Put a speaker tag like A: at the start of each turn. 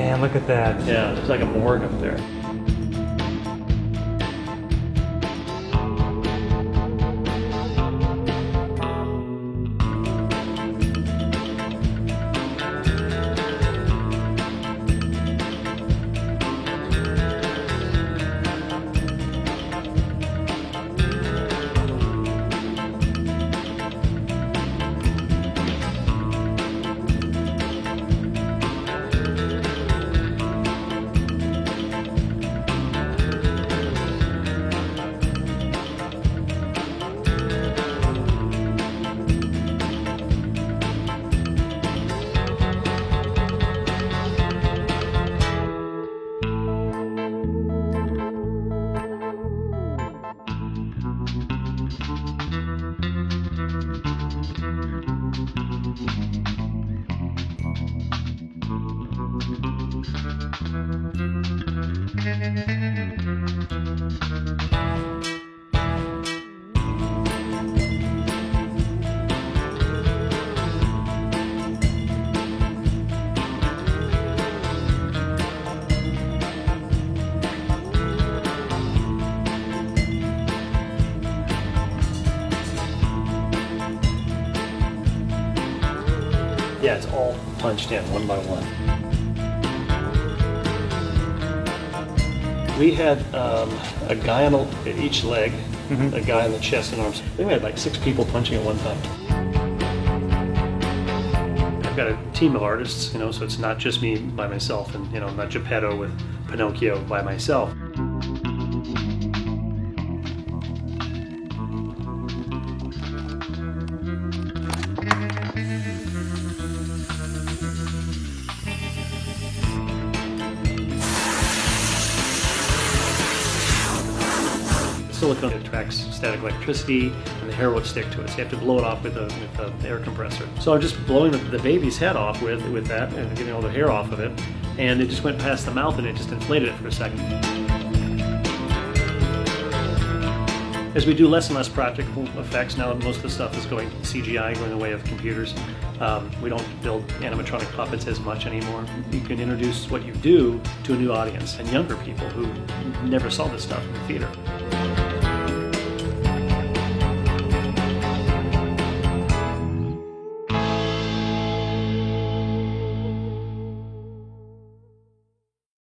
A: Man, look at that.
B: Yeah, there's like a morgue up there. Yeah, it's all punched in one by one. We had a guy on each leg, a guy on the chest and arms. We had like 6 people punching at one time. I've got a team of artists, so it's not just me by myself, and not Geppetto with Pinocchio by myself. Silicone attracts static electricity, and the hair would stick to it. So you have to blow it off with an air compressor. So I'm just blowing the baby's head off with that and getting all the hair off of it, and it just went past the mouth and it just inflated it for a second. As we do less and less practical effects, now most of the stuff is going CGI, going the way of computers. We don't build animatronic puppets as much anymore. You can introduce what you do to a new audience and younger people who never saw this stuff in the theater.